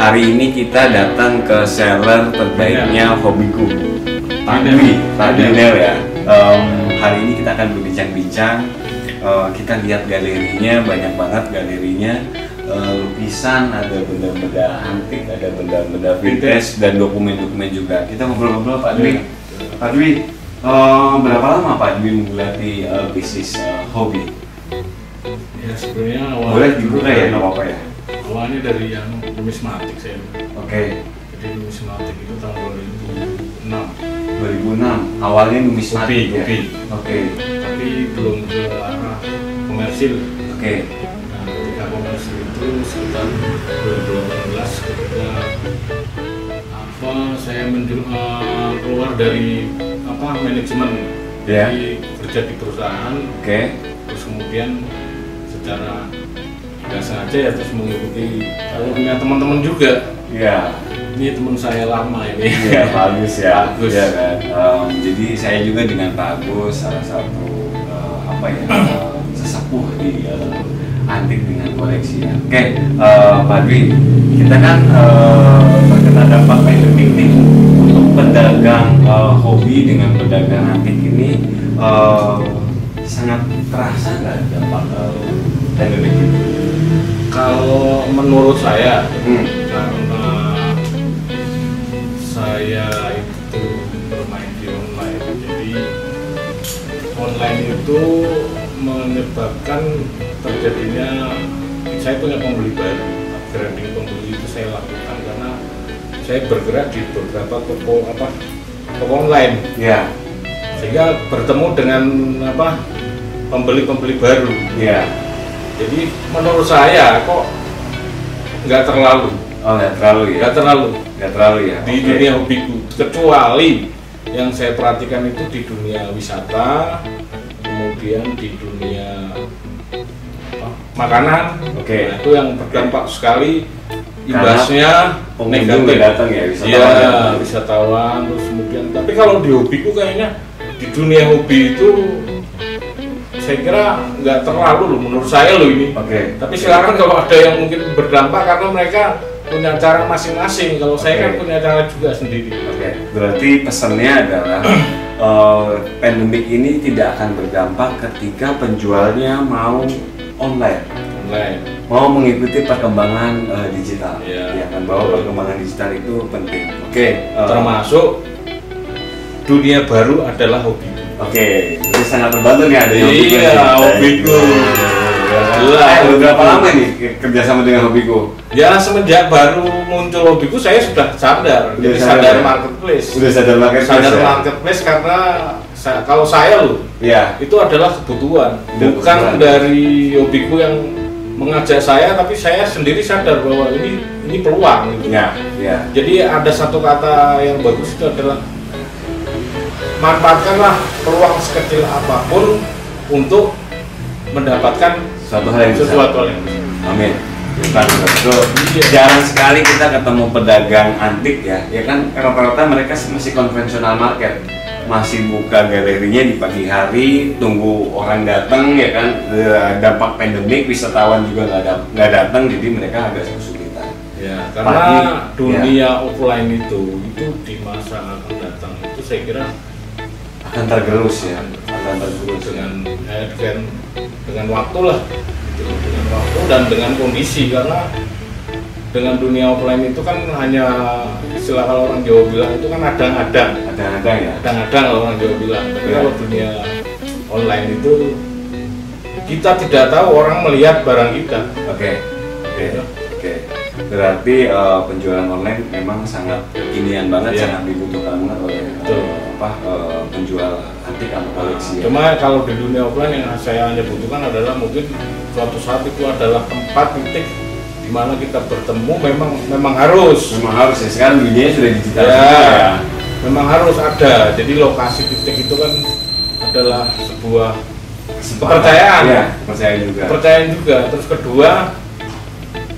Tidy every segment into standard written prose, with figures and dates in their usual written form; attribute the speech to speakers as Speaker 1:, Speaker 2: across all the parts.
Speaker 1: Hari ini kita datang ke seller terbaiknya Hobiku, Pak Daniel ya. Hari ini kita akan berbincang-bincang. Kita lihat galerinya, banyak banget galerinya. Lukisan, ada benda-benda antik, ada benda-benda vintage dan dokumen-dokumen juga. Kita ngobrol-ngobrol Pak Dwi. Pak Dwi, berapa lama Pak Dwi menggeluti bisnis hobi?
Speaker 2: Ya sebenarnya
Speaker 1: boleh dibuka ya, nggak apa-apa ya.
Speaker 2: Awalnya dari yang numismatik saya.
Speaker 1: Oke.
Speaker 2: Jadi numismatik itu tahun 2006.
Speaker 1: 2006. Awalnya numismatik ya.
Speaker 2: Oke. Tapi belum ke arah komersil.
Speaker 1: Oke.
Speaker 2: Nah, ketika komersil itu sekitar 2018 ketika saya keluar dari manajemen.
Speaker 1: Yeah.
Speaker 2: Jadi kerja di perusahaan.
Speaker 1: Oke.
Speaker 2: Terus kemudian secara nggak sengaja ya terus mengikuti, kalau punya teman-teman juga.
Speaker 1: Iya.
Speaker 2: Ini teman saya lama ini.
Speaker 1: Iya, Pak Agus ya.
Speaker 2: Agus.
Speaker 1: Ya kan. Jadi saya juga dengan Pak Agus salah satu sesepuh di antik dengan koleksi ya. Oke, Pak Dwi, kita kan terkena dampak pandemik nih. Untuk pedagang hobi dengan pedagang antik ini sangat terasa nggak dampak pandemik ini?
Speaker 2: Kalau menurut saya, karena saya itu bermain di online, jadi online itu menyebabkan terjadinya, saya punya pembeli baru. Upgrading pembeli itu saya lakukan karena saya bergerak di beberapa toko online,
Speaker 1: ya,
Speaker 2: sehingga bertemu dengan pembeli-pembeli baru.
Speaker 1: Ya.
Speaker 2: Jadi menurut saya kok nggak terlalu.
Speaker 1: Oh, nggak terlalu ya? Nggak terlalu ya?
Speaker 2: Di dunia hobiku, kecuali yang saya perhatikan itu di dunia wisata, kemudian di dunia makanan.
Speaker 1: Oke.
Speaker 2: Nah, itu yang berdampak sekali, imbasnya
Speaker 1: negatif. Datang ya, wisatawan.
Speaker 2: Iya, wisatawan. Terus kemudian, tapi kalau di hobiku kayaknya di dunia hobi itu saya kira nggak terlalu loh, menurut saya loh ini.
Speaker 1: Oke.
Speaker 2: Tapi silakan kalau ada yang mungkin berdampak karena mereka punya cara masing-masing. Kalau saya kan punya cara juga sendiri.
Speaker 1: Oke. Berarti pesannya adalah pandemik ini tidak akan berdampak ketika penjualnya mau online, mau mengikuti perkembangan digital. Ya kan, bahwa perkembangan digital itu penting. Oke.
Speaker 2: Termasuk dunia baru adalah hobi.
Speaker 1: Oke, jadi sangat terbantu nih ada
Speaker 2: hobiku.
Speaker 1: Udah berapa lama nih kerjasama dengan hobiku?
Speaker 2: Ya semenjak baru muncul hobiku saya sudah sadar. Jadi sadar marketplace.
Speaker 1: Udah sadar marketplace.
Speaker 2: Sadar marketplace karena kalau saya loh, itu adalah kebutuhan, bukan dari hobiku yang mengajak saya, tapi saya sendiri sadar bahwa ini peluang gitu.
Speaker 1: Ya.
Speaker 2: Jadi ada satu kata yang bagus itu adalah manfaatkanlah peluang sekecil apapun untuk mendapatkan
Speaker 1: sesuatu hal yang amin.
Speaker 2: Jarang
Speaker 1: sekali kita ketemu pedagang antik ya kan, rata-rata mereka masih konvensional market, masih buka galerinya di pagi hari, tunggu orang datang ya kan. Dampak pandemik wisatawan juga nggak datang, jadi mereka agak kesulitan.
Speaker 2: Ya, karena dunia offline itu di masa akan datang itu saya kira
Speaker 1: akan tergerus
Speaker 2: dengan waktu lah, dengan waktu dan dengan kondisi, karena dengan dunia offline itu kan hanya istilah kalau orang Jawa bilang itu kan adang-adang kalau orang Jawa bilang. Tapi kalau dunia online itu kita tidak tahu orang melihat barang kita.
Speaker 1: Oke. Berarti penjualan online memang sangat kekinian banget, sangat dibutuhkan banget oleh penjual antik atau koleksi.
Speaker 2: Cuma kalau di dunia offline yang saya hanya butuhkan adalah mungkin suatu saat itu adalah tempat titik di mana kita bertemu, memang harus
Speaker 1: ya. Sekarang dunia sudah digital ya.
Speaker 2: memang harus ada. Jadi lokasi titik itu kan adalah sebuah kepercayaan.
Speaker 1: Ya, kepercayaan juga.
Speaker 2: Terus kedua,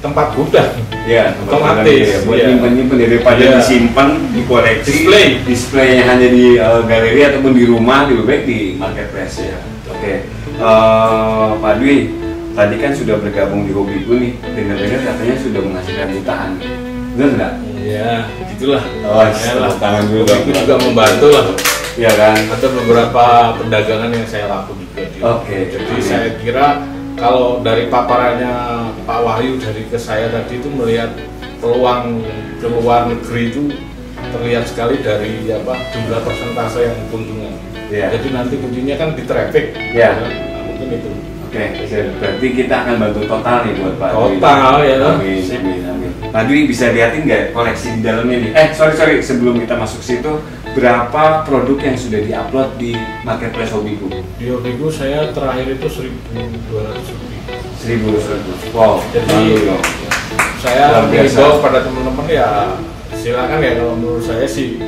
Speaker 2: tempat gudang.
Speaker 1: Ya,
Speaker 2: otomatis.
Speaker 1: Ya, buat nyimpen daripada disimpan, dikoleksi, displaynya hanya di galeri ataupun di rumah, lebih baik di marketplace ya. Oke. Pak Dwi, tadi kan sudah bergabung di Hobiku nih, dengar-dengar katanya sudah menghasilkan jutaan, benar nggak?
Speaker 2: Iya, gitulah.
Speaker 1: Tangan dulu.
Speaker 2: Hobiku juga membantu lah.
Speaker 1: Iya kan?
Speaker 2: Ada beberapa perdagangan yang saya lakukan juga.
Speaker 1: Oke.
Speaker 2: Jadi saya kira kalau dari paparannya Pak Wahyu dari ke saya tadi itu melihat peluang ke luar negeri itu terlihat sekali dari jumlah persentase yang kunjungan. Yeah. Jadi nanti kuncinya kan di traffic.
Speaker 1: Yeah.
Speaker 2: Nah, mungkin itu.
Speaker 1: Oke, berarti kita akan bantu total nih buat Pak Dwi.
Speaker 2: Total ya.
Speaker 1: Amin. Pak Dwi bisa liatin nggak koleksi di dalamnya nih? Sorry, sebelum kita masuk situ, berapa produk yang sudah diupload di marketplace Hobiku?
Speaker 2: Di Hobiku saya terakhir itu 1.200 lebih.
Speaker 1: 1.200. Wow.
Speaker 2: Jadi saya mengimbau pada teman-teman ya silakan ya, kalau menurut saya sih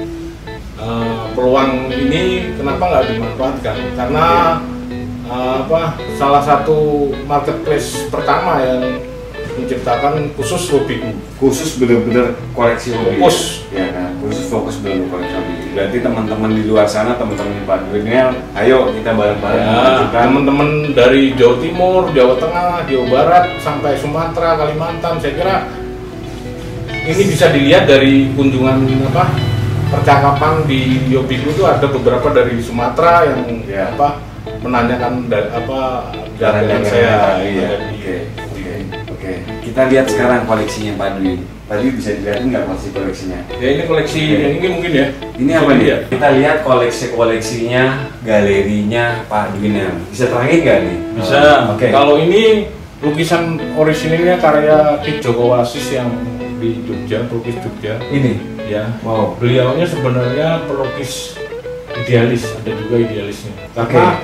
Speaker 2: peluang ini kenapa nggak dimanfaatkan, karena salah satu marketplace pertama yang menciptakan khusus Hobiku,
Speaker 1: khusus benar-benar koleksi hobi,
Speaker 2: fokus
Speaker 1: ya kan, khusus fokus benar koleksi hobi. Berarti teman-teman di luar sana, teman-teman Pak Dwi, ayo kita bareng-bareng
Speaker 2: teman-teman dari Jawa Timur, Jawa Tengah, Jawa Barat sampai Sumatera, Kalimantan. Saya kira ini bisa dilihat dari kunjungan percakapan di Hobiku itu ada beberapa dari Sumatera yang menanyakan jalan saya. Oke. Kita lihat sekarang koleksinya Pak Dwi. Pak Dwi bisa dilihatin nggak koleksinya? Ya ini koleksi yang ini mungkin ya.
Speaker 1: Ini apa nih? Kita lihat koleksinya, galerinya Pak Dwi. Bisa terangin nggak nih?
Speaker 2: Bisa. Oke. Kalau ini lukisan orisinilnya karya Ki Joko Wasis yang di Jogja, pelukis Jogja.
Speaker 1: Ini?
Speaker 2: Ya. Wow. Beliaunya sebenarnya pelukis idealis, ada juga idealisnya. Karena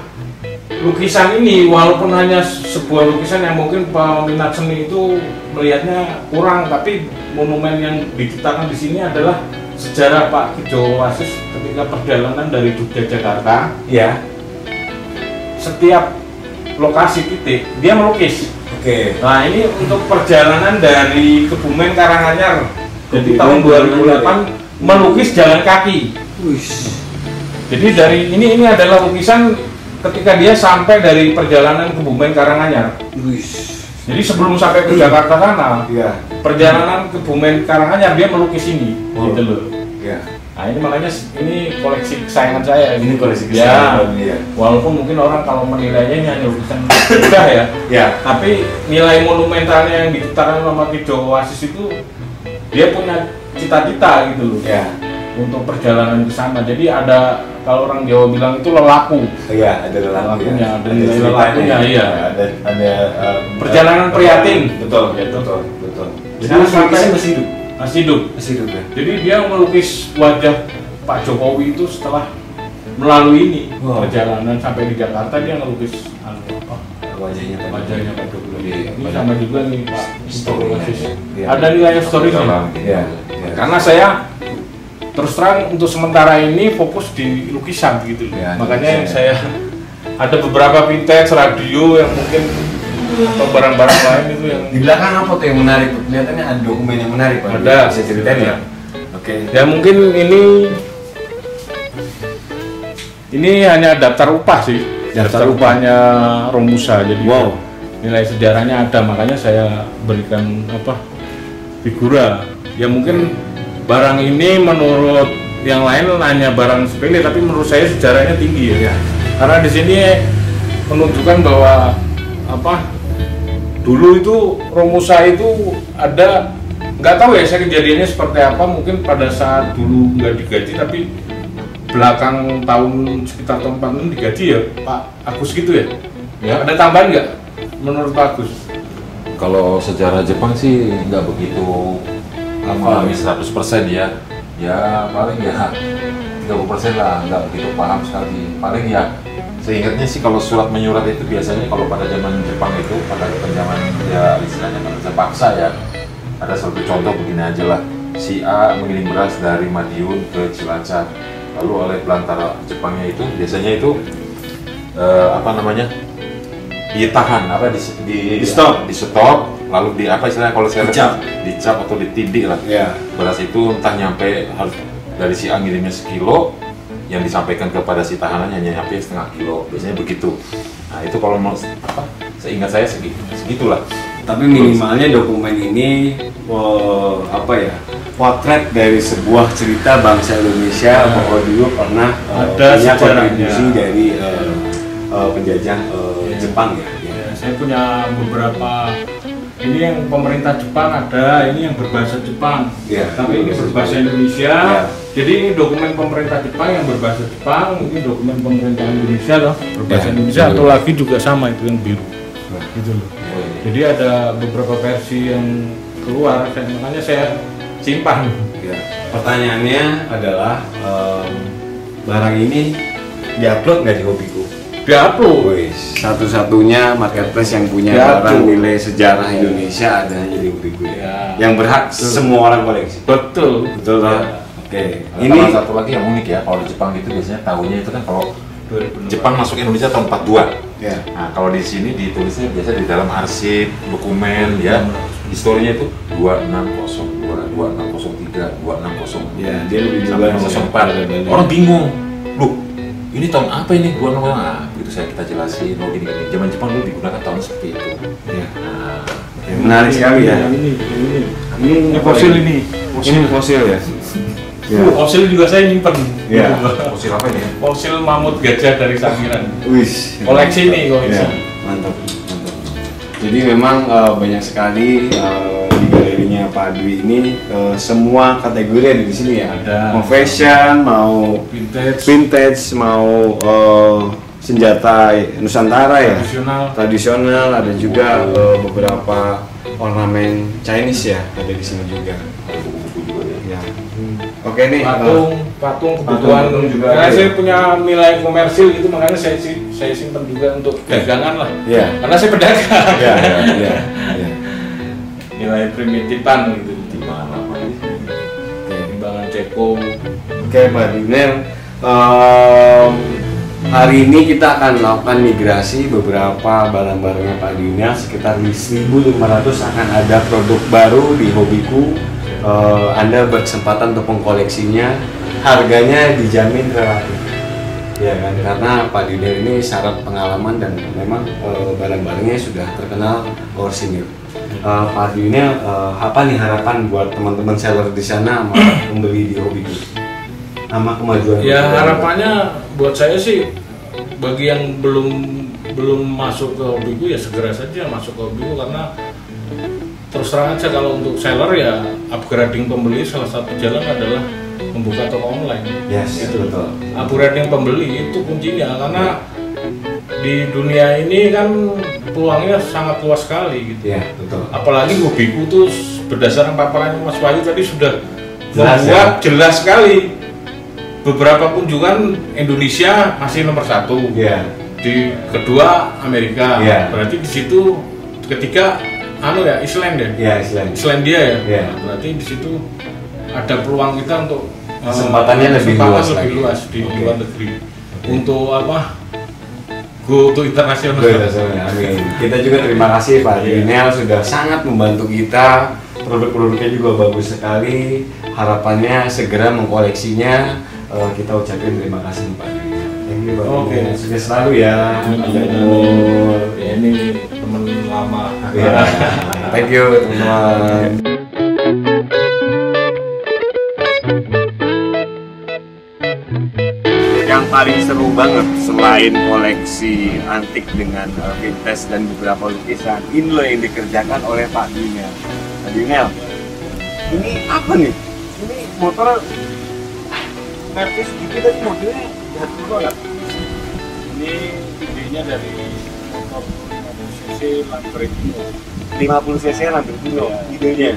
Speaker 2: lukisan ini walaupun hanya sebuah lukisan yang mungkin peminat seni itu melihatnya kurang, tapi monumen yang diciptakan di sini adalah sejarah Pak Ki Joko Wasis ketika perjalanan dari Jogja Jakarta. Ya. Setiap lokasi titik dia melukis. Oke. Nah, ini untuk perjalanan dari Kebumen Karanganyar jadi tahun 2008 melukis jalan kaki. Jadi dari ini adalah lukisan ketika dia sampai dari perjalanan Kebumen Karanganyar. Jadi sebelum sampai ke Jakarta sana, perjalanan Kebumen Karanganyar dia melukis ini, gitu loh. Nah ini makanya ini koleksi kesayangan saya.
Speaker 1: Ini koleksi kesayangan.
Speaker 2: Walaupun mungkin orang kalau menilainya ini hanya lukisan mudah ya. Tapi nilai monumentalnya yang diciptakan sama Ki Joko Wasis itu dia punya cita-cita gitu loh. Untuk perjalanan ke sana. Jadi ada, kalau orang Jawa bilang itu lelaku.
Speaker 1: Iya, ada lelakunya.
Speaker 2: Ada nilai lelakunya, iya.
Speaker 1: Ada
Speaker 2: perjalanan prihatin.
Speaker 1: Betul.
Speaker 2: Jadi masih hidup. Ya. Jadi dia melukis wajah Pak Jokowi itu setelah melalui ini perjalanan sampai di Jakarta, dia ngelukis wajahnya Pak Jokowi. Ini sama juga nih Pak Wasis. Ada nilai historisnya. Karena saya terus terang untuk sementara ini fokus di lukisan gitu. Makanya saya ada beberapa vintage radio yang mungkin atau barang-barang lain itu yang
Speaker 1: di belakang apa tuh yang menarik? Kelihatannya ada dokumen yang menarik Pak.
Speaker 2: Ada,
Speaker 1: bisa ceritain ya? Oke.
Speaker 2: Ya mungkin ini hanya daftar upah sih. Daftar upahnya Romusa. Jadi nilai sejarahnya ada, makanya saya berikan figura. Ya mungkin barang ini menurut yang lain hanya barang sepele, tapi menurut saya sejarahnya tinggi ya. Karena di sini menunjukkan bahwa dulu itu Romusa itu ada, nggak tahu ya saya kejadiannya seperti apa, mungkin pada saat dulu nggak digaji, tapi belakang tahun sekitar tahun 46 digaji ya Pak Agus gitu ya. Ada tambahan nggak menurut Pak Agus?
Speaker 3: Kalau sejarah Jepang sih nggak begitu mengalami 100% ya. Ya paling ya 30% lah, nggak begitu paham sekali. Paling ya seingatnya sih kalau surat menyurat itu biasanya kalau pada zaman Jepang itu pada zaman ya istilahnya kerja paksa ya. Ada satu contoh begini aja lah. si A mengirim beras dari Madiun ke Cilacap, lalu oleh pelantara Jepangnya itu biasanya itu ditahan, di stop, lalu di apa istilahnya kalau saya dicap atau ditindik lah. Beras itu entah nyampe harus dari si A ngirimnya sekilo, yang disampaikan kepada si tahanan hanya nyampe setengah kilo, biasanya begitu. Nah itu kalau seingat saya segitulah.
Speaker 1: Tapi minimalnya dokumen ini potret dari sebuah cerita bangsa Indonesia bahwa dulu pernah punya kontribusi dari penjajah Jepang ya.
Speaker 2: Saya punya beberapa, ini yang pemerintah Jepang ada, ini yang berbahasa Jepang, tapi ini berbahasa Indonesia. Jadi ini dokumen pemerintah Jepang yang berbahasa Jepang, ini dokumen pemerintah Indonesia loh, berbahasa Indonesia. Atau lagi juga sama itu yang biru, gitu loh. Jadi ada beberapa versi yang keluar, makanya saya simpan.
Speaker 1: Pertanyaannya adalah barang ini diupload nggak di Hobiku?
Speaker 2: Diupload.
Speaker 1: Satu-satunya marketplace yang punya barang nilai sejarah Indonesia ada hanya di Hobiku. Yang berhak semua orang koleksi. Betul lah. Oke.
Speaker 3: Ini satu lagi yang unik ya, kalau di Jepang itu biasanya tahunnya itu kan kalau Jepang masuk Indonesia tahun 42. Nah, kalau di sini ditulisnya biasa di dalam arsip, dokumen ya. Historinya itu 2602, 2603, 2604.
Speaker 1: Dia lebih
Speaker 3: sampai 04. Orang bingung. Loh, ini tahun apa ini? 26. Nah, itu kita jelasin, gini. Zaman Jepang dulu digunakan tahun seperti itu.
Speaker 1: Nah, menarik sekali ya.
Speaker 2: Ini fosil ini.
Speaker 1: Ini fosil ya.
Speaker 2: Fosil juga saya nyimpen.
Speaker 3: Fosil apa ini?
Speaker 2: Fosil mamut gajah dari Sangiran.
Speaker 1: Koleksi
Speaker 2: ini koleksi.
Speaker 1: Mantap. Jadi memang banyak sekali di galerinya Pak Dwi ini semua kategori ada di sini ya.
Speaker 2: Ada.
Speaker 1: Mau fashion, mau vintage, mau senjata Nusantara ya. Tradisional. Ada juga beberapa ornamen Chinese ya ada di sini juga. Oke nih,
Speaker 2: patung kebutuhan juga. Karena saya punya nilai komersil gitu, makanya saya simpan juga untuk dagangan lah. Karena saya pedagang. Nilai primitifan gitu. Timbangan ceko.
Speaker 1: Oke, Pak Dinel. Hari ini kita akan melakukan migrasi beberapa barang-barangnya Pak Dinel, sekitar 1.500 akan ada produk baru di Hobiku. Anda berkesempatan untuk mengkoleksinya, harganya dijamin relatif, ya kan? Karena Pak Dinel ini syarat pengalaman dan memang barang-barangnya sudah terkenal orsinil. Pak Dinel, apa nih harapan buat teman-teman seller di sana membeli di Hobiku? Sama kemajuan?
Speaker 2: Ya harapannya buat saya sih, bagi yang belum masuk ke Hobiku ya segera saja masuk ke Hobiku, karena terus terang aja kalau untuk seller ya upgrading pembeli salah satu jalan adalah membuka toko online.
Speaker 1: Betul.
Speaker 2: Upgrading pembeli itu kuncinya, karena di dunia ini kan peluangnya sangat luas sekali gitu.
Speaker 1: Betul.
Speaker 2: Apalagi Hobiku tuh berdasarkan paparan Mas Wahyu tadi sudah membuat jelas sekali. Beberapa kunjungan Indonesia masih nomor 1. Di kedua Amerika. Berarti di situ ketiga Islandia ya. Berarti di situ ada peluang kita untuk
Speaker 1: kesempatannya lebih luas
Speaker 2: di luar negeri. Untuk go to internasional.
Speaker 1: Amin. Kita juga terima kasih Pak Dinel sudah sangat membantu kita. Produk-produknya juga bagus sekali. Harapannya segera mengkoleksinya. Kita ucapin terima kasih Pak Dinel. Thank you Pak. Sukses selalu ya.
Speaker 2: Ini teman lama.
Speaker 1: Thank you teman-teman. Yang paling seru banget selain koleksi antik dengan vintage dan beberapa lukisan, ini loh yang dikerjakan oleh Pak Dinel. Pak Dinel, ini apa nih? Ini motor merknya sedikit tapi modelnya jatuh banget.
Speaker 2: Ini idenya dari motor 50cc Lamborghini.
Speaker 1: 50cc Lamborghini idenya.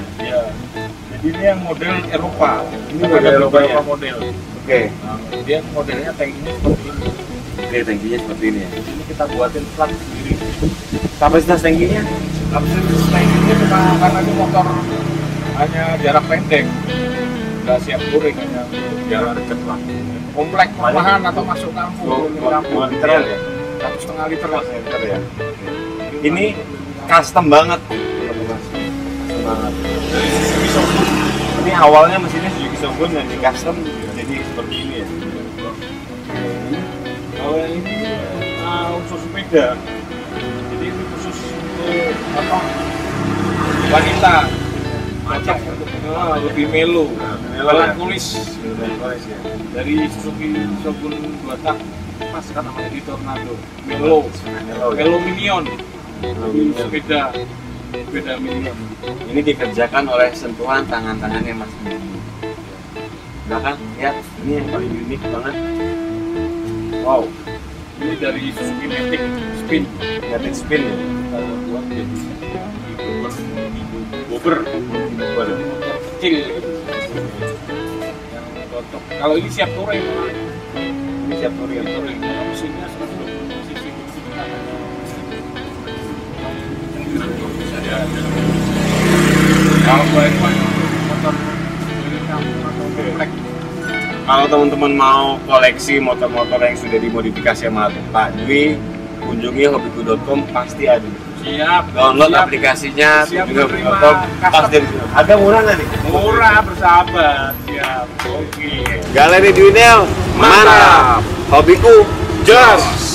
Speaker 2: Jadi ini yang model Eropa.
Speaker 1: Ini model
Speaker 2: beberapa model.
Speaker 1: Nah,
Speaker 2: dia modelnya tankinya seperti ini.
Speaker 1: Tankinya seperti ini ya.
Speaker 2: Ini kita buatin plat sendiri.
Speaker 1: Kapasitas tankinya?
Speaker 2: Kapasitas tankinya karena ini motor hanya jarak pendek. nggak siap touring, hanya jalan dekat lah. Komplek perumahan atau masuk kampung,
Speaker 1: dua literan ya?
Speaker 2: 1,5 liter lah.
Speaker 1: Ya. Ini custom banget. Banget.
Speaker 2: Dari Suzuki Shogun.
Speaker 1: Ini awalnya mesinnya Suzuki Shogun dan di custom jadi seperti ini ya.
Speaker 2: Kalau yang ini khusus sepeda, jadi ini khusus apa? Wanita. Cocok untuk lebih melo, melankolis.
Speaker 1: Ya.
Speaker 2: Dari Suzuki Shogun 2 tak, pas kan namanya di Tornado. Melo Minion. Sepeda Minion.
Speaker 1: Ini dikerjakan oleh sentuhan tangan-tangannya Mas. Bahkan lihat, ini yang paling unik banget. Wow,
Speaker 2: Ini dari Suzuki Matic Spin.
Speaker 1: Matic Spin ya.
Speaker 2: Buat jadi bobber kecil gitu. Yang cocok. Kalau ini siap touring,
Speaker 1: Ini siap touring.
Speaker 2: Karena mesinnya sebelum posisi kalau baik motor atau komplek.
Speaker 1: Kalau teman-teman mau koleksi motor-motor yang sudah dimodifikasi sama Pak Dwi, kunjungi hobiku.com, pasti ada.
Speaker 2: Siap.
Speaker 1: Download
Speaker 2: siap.
Speaker 1: aplikasinya,
Speaker 2: Siap
Speaker 1: hobiku.com,
Speaker 2: menerima
Speaker 1: pasti ada. Ada murah nggak nih?
Speaker 2: Murah, bersahabat. Siap. Oke.
Speaker 1: Galeri Dwinel, mantap. Hobiku, jos.